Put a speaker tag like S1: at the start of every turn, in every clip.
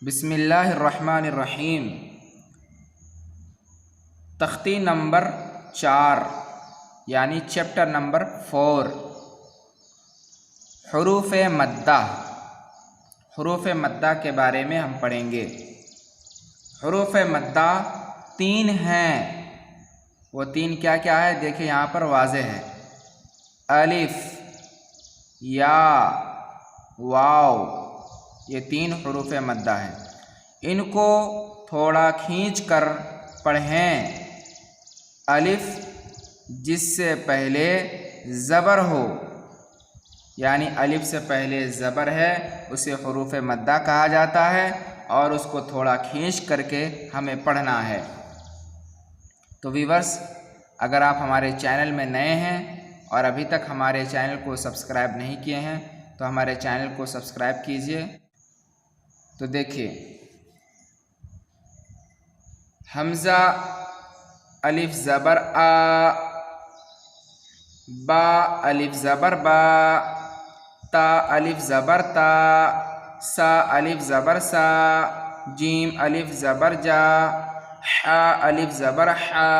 S1: بسم اللہ الرحمن الرحیم۔ تختی نمبر 4 یعنی چیپٹر نمبر 4، حروف مدہ۔ حروف مدہ کے بارے میں ہم پڑھیں گے۔ حروف مدہ 3 ہیں، وہ 3 کیا کیا ہے دیکھیں یہاں پر واضح ہے۔ الف، یا، واو، یہ 3 حروف مدہ ہیں۔ ان کو تھوڑا کھینچ کر پڑھیں۔ الف جس سے پہلے زبر ہو، یعنی الف سے پہلے زبر ہے، اسے حروف مدہ کہا جاتا ہے اور اس کو تھوڑا کھینچ کر کے ہمیں پڑھنا ہے۔ تو ویورز، اگر آپ ہمارے چینل میں نئے ہیں اور ابھی تک ہمارے چینل کو سبسکرائب نہیں کیے ہیں تو ہمارے چینل کو سبسکرائب کیجئے۔ تو دیکھیے، حمزہ الف زبر آ، با الف زبر با، تا الف زبر تا، سا الف زبر سا، جیم الف زبر جا، حا الف زبر حا،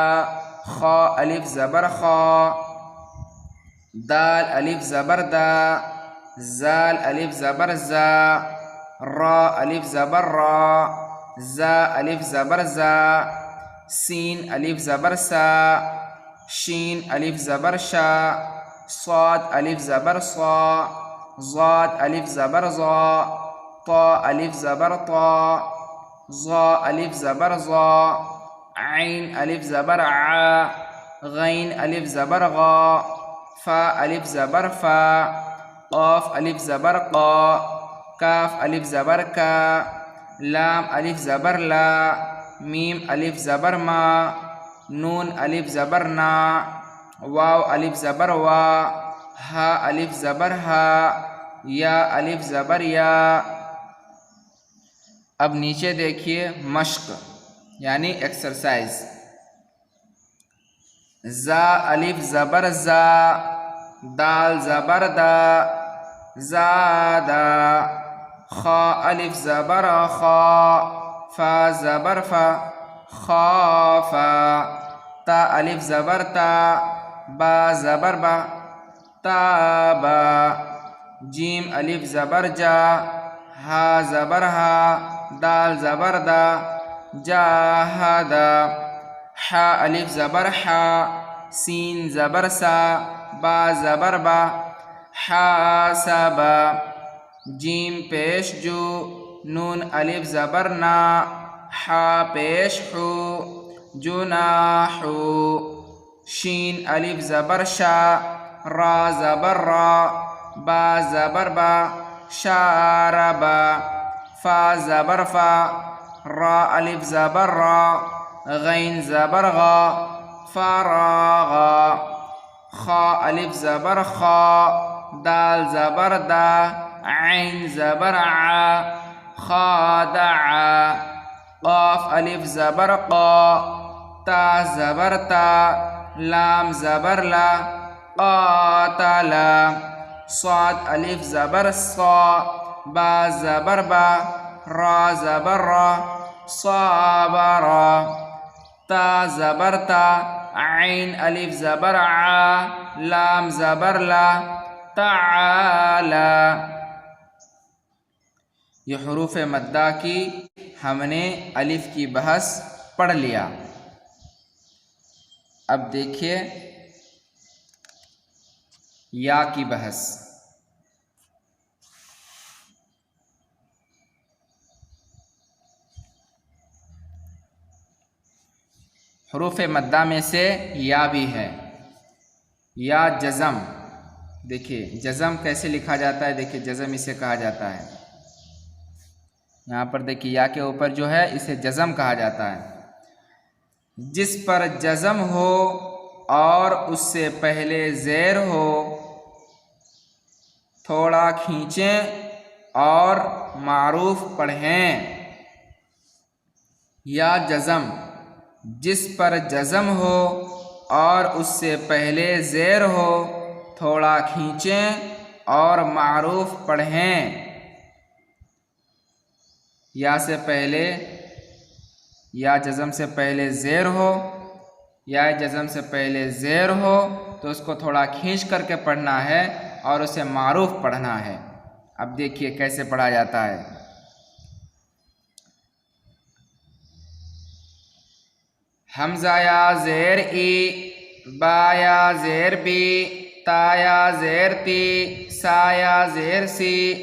S1: خا الف زبر خا، دال الف زبر دا، زال الف زبر زا، را الف زبر را، زا الف زبر زا، سین الف زبر سا، شین الف زبر شا، صاد الف زبر صا، ضاد الف زبر ضا، طا الف زبر طا، ظا الف زبر ظا، عین الف زبر عا، غین الف زبر غا، فا الف زبر فا، قاف الف زبر قا، کاف الف زبر کا، لام الف زبر لا، میم الف زبر ما، نون الف زبر نا، واو الف زبر وا، ہا الف زبر ہا، یا الف زبر یا۔ اب نیچے دیکھیے مشق یعنی ایکسرسائز۔ زا الف زبر زا، دال زبر دا، زادا، خا الف زبر خا، فا زبر فا، خافا، تا الف زبر تا، با زبر با، تابا، جیم الف زبر جا، ہا زبر ہا، دال زبر دا، جاہدا، حا الف زبر حا، سین زبر سا، با زبر با، حاسبا، جیم پیش جو، نون الف زبر نا، حا پیش حو، جناحو، شین الف زبر شا، را زبر را، با زبر با، شاربا، فا زبر فا، را الف زبر را، غین زبر غا، فراغا، خا الف زبر خا، دال زبر دا، عین زبر ع، خادع، قاف الف زبر قا، تا زبر تا، لام زبر لا، قاتلا، صاد الف زبر صا، با زبر با، را زبر را، صابرا، تا زبر تا، عین الف زبر ع، لام زبر لا، تعالی۔ یہ حروف مدہ کی ہم نے الف کی بحث پڑھ لیا۔ اب دیکھیے یا کی بحث۔ حروف مدہ میں سے یا بھی ہے۔ یا جزم، دیکھیے جزم کیسے لکھا جاتا ہے، دیکھیے جزم اسے کہا جاتا ہے۔ یہاں پر دیکھیے یا کے اوپر جو ہے اسے جزم کہا جاتا ہے۔ جس پر جزم ہو اور اس سے پہلے زیر ہو، تھوڑا کھینچیں اور معروف پڑھیں۔ یا جزم، جس پر جزم ہو اور اس سے پہلے زیر ہو، تھوڑا کھینچیں اور معروف پڑھیں۔ یا سے پہلے یا جزم سے پہلے زیر ہو یا جزم سے پہلے زیر ہو تو اس کو تھوڑا کھینچ کر کے پڑھنا ہے اور اسے معروف پڑھنا ہے۔ اب دیکھیے کیسے پڑھا جاتا ہے۔ حمزہ یا زیر ای، با یا زیر بی، تا یا زیر تی، سا یا زیر سی،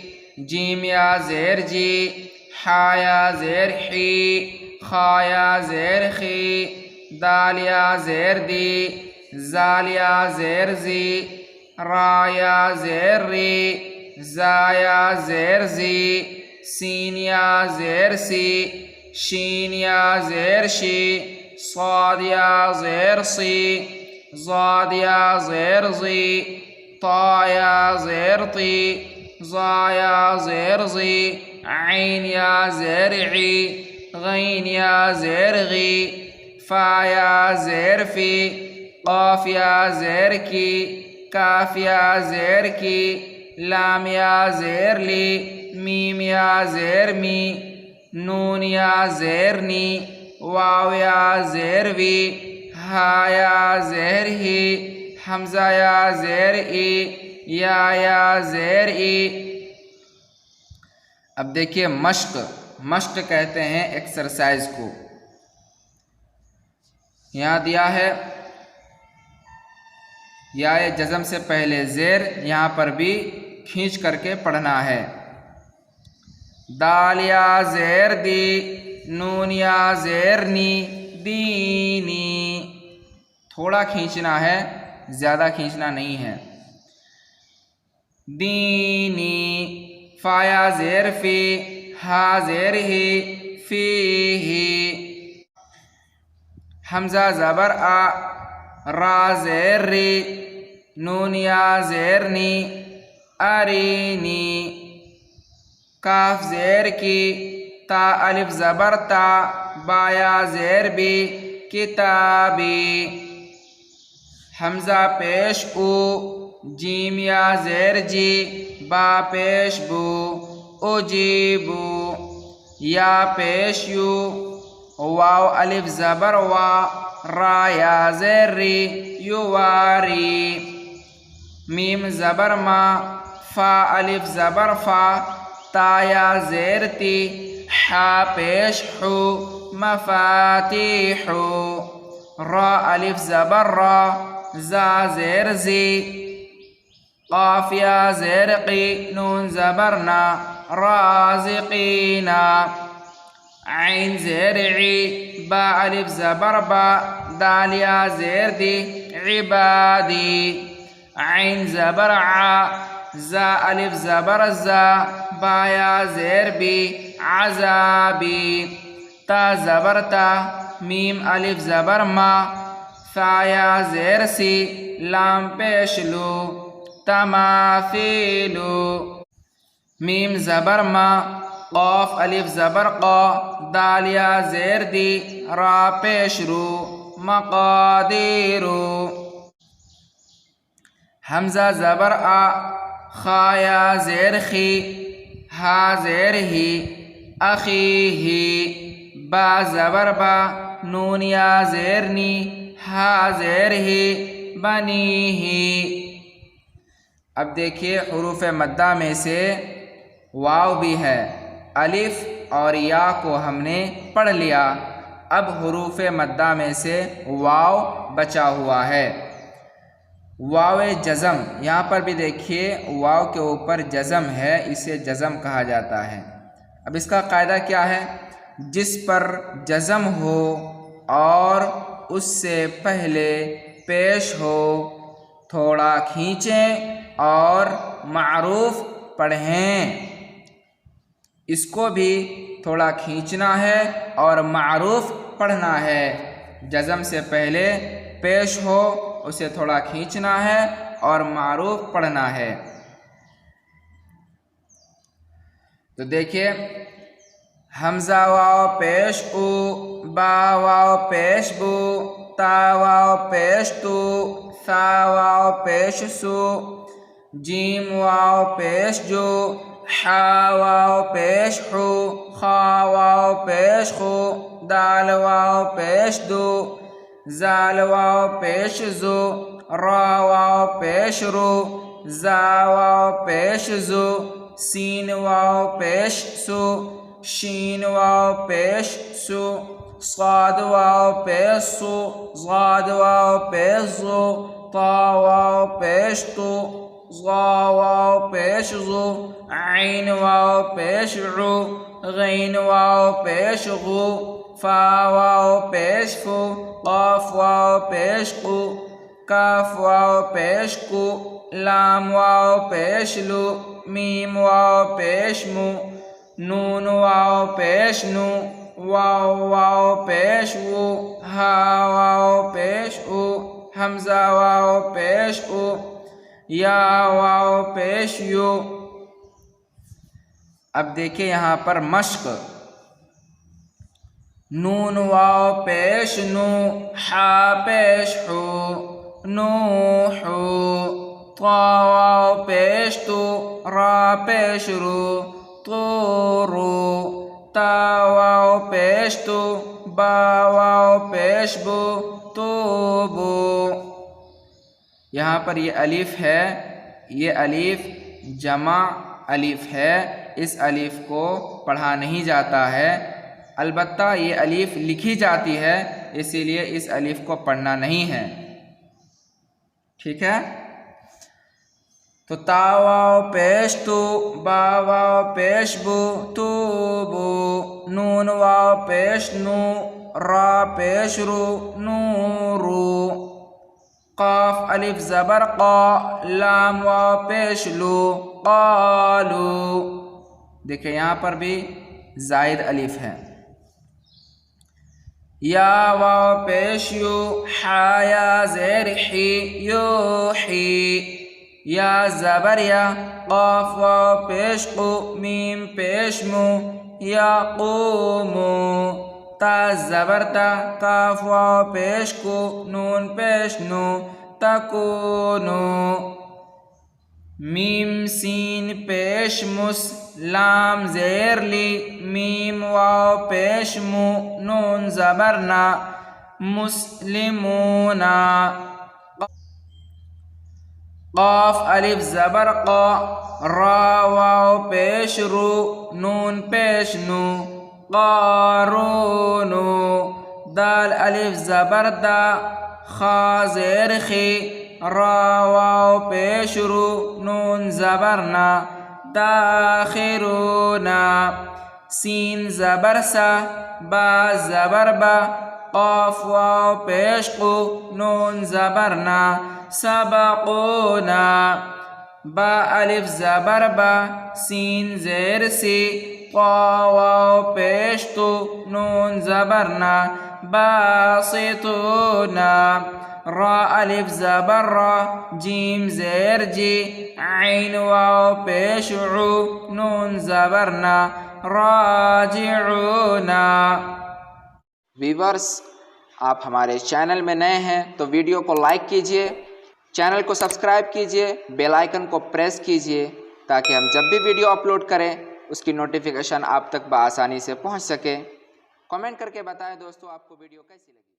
S1: جیم یا زیر جی، حا یا زیر حی، خا یا زیر خی، دال یا زیر دی، زال یا زیر زی، را یا زیر ری، زا یا زیر زی، سین یا زیر سی، شین یا زیر شی، صاد یا زیر سی، ضاد یا زیر زی، طا یا زیر طی، ظا یا زیر زی، عین یا زیر عی، غین یا زیر غی، فا یا زیر فی، قاف یا زیر کی، کاف یا زیر کی، لام یا زیر لی، میم یا زیر می، نون یا زیر نی، واو یا زیر وی، ہا یا زیر ہی، حمزہ یا زیر ای، یا زیر ای۔ اب دیکھیے مشق کہتے ہیں ایکسرسائز کو۔ یہاں دیا ہے یا جزم سے پہلے زیر، یہاں پر بھی کھینچ کر کے پڑھنا ہے۔ دال یا زیر دی، نون یا زیر نی، دینی، تھوڑا کھینچنا ہے، زیادہ کھینچنا نہیں ہے۔ دینی، فا یا زیر فی، ہا زیر ہی، فی ہی، حمزہ زبر آ، را زیر ری، نون یا زیر نی، ارینی، کاف زیر کی، تا الف زبر تا، با یا زیر بی، کتابی، حمزہ پیش او، جیم یا زیر جی، با پیش بو، اجیبو، یا پیش یو، واو الف زبر وا، را یا زیر ری، یواری، میم زبر ما، فا الف زبر فا، تا یا زیر تی، حا پیش حو، مفاتیحو، را الف زبر را، زا زیر زی، قاف یا زیر قی، نون زبرنا، رازقینا، عین زیر عی، با الف زبر با، دال یا زیر دی، عبادی، عین زبر ع، زا الف زبر زا، با یا زیر بی، عذابی، تا زبر تا، میم الف زبر ما، ثا یا زیر سی، لام پیش لو، تماثیلو، میم زبر ما، قاف الف زبر قا، دال یا زیر دی، را پیش رو، مقادیرو، حمزہ زبر آ، خا یا زیر خی، ہا زیر ہی، اخیہی، با زبر با، نون یا زیر نی، ہا زیر ہی، بنیہی۔ اب دیکھیے حروف مدہ میں سے واو بھی ہے، الف اور یا کو ہم نے پڑھ لیا، اب حروف مدہ میں سے واو بچا ہوا ہے۔ واو جزم، یہاں پر بھی دیکھیے واو کے اوپر جزم ہے، اسے جزم کہا جاتا ہے۔ اب اس کا قاعدہ کیا ہے؟ جس پر جزم ہو اور اس سے پہلے پیش ہو تھوڑا کھینچیں اور معروف پڑھیں، اس کو بھی تھوڑا کھینچنا ہے اور معروف پڑھنا ہے۔ جزم سے پہلے پیش ہو اسے تھوڑا کھینچنا ہے اور معروف پڑھنا ہے۔ تو دیکھیے حمزہ واو پیش او، با واو پیش بو، تا واو پیش تو، ثا واو پیش سو، جیم واو پیش جو، حا واو پیش حو خا واو پیش خو دال واو پیش دو زال واو پیش زو را واو پیش رو زا واو پیش زو سین واو پیش سو شین واو پیش سو صاد واو پیش سو ضاد واو پیش زو طا واو پیش تو ظا واو پیش زو عین واو پیش عو غین واو پیش غو فا واو پیش فو قاف واو پیش قو کاف واو پیش کو لام واو پیش لو میم واو پیش مو نون واو پیش نو واو واو پیش وو ہا واو پیش او حمزہ واو پیش او یا واو پیش یو۔ اب دیکھیں یہاں پر مشق، نون واو پیش نو حا پیش حو نوحو طا واو پیش تو را پیش رو طورو تا واو پیش تو با واو پیش بو توبو۔ یہاں پر یہ الف ہے، یہ الف جمع الف ہے، اس الف کو پڑھا نہیں جاتا ہے، البتہ یہ الف لکھی جاتی ہے، اسی لیے اس الف کو پڑھنا نہیں ہے، ٹھیک ہے۔ تو تا واو پیش تو با واو پیش بو توبو نون واو پیش نو را پیش رو نورو قاف الف زبر قا لام واو پیش لو قالو۔ دیکھیں یہاں پر بھی زائد الف ہے۔ یا واو پیش یو حا یا زیر حی یوحی یا زبر یا قاف واو پیش قو میم پیش مو یا قومو تا زبر تا کاف واو پیش کو نون پیش نو تکونو میم سین پیش مس لام زیر لی میم واو پیش مو نون زبرنا مسلمونا قاف الف زبر قا را واو پیش رو نون پیش نو قارونو دال الف زبر دا خا زیر خی را واو پیش رو نون زبرنا داخرونا سین زبر سا با زبر با قاف واو پیش قو نون زبرنا سبقونا با الف زبر با سین زیر سی طا واو پیش تو نون زبرنا باسطونا را الف زبر را جیم زیر جی عین واو پیش عو نون زبرنا راجعونا۔ ویورز، آپ ہمارے چینل میں نئے ہیں تو ویڈیو کو لائک کیجئے، چینل کو سبسکرائب کیجئے، بیل آئیکن کو پریس کیجئے تاکہ ہم جب بھی ویڈیو اپلوڈ کریں اس کی نوٹیفیکیشن آپ تک بآسانی سے پہنچ سکے۔ کمنٹ کر کے بتائیں دوستو آپ کو ویڈیو کیسی لگی۔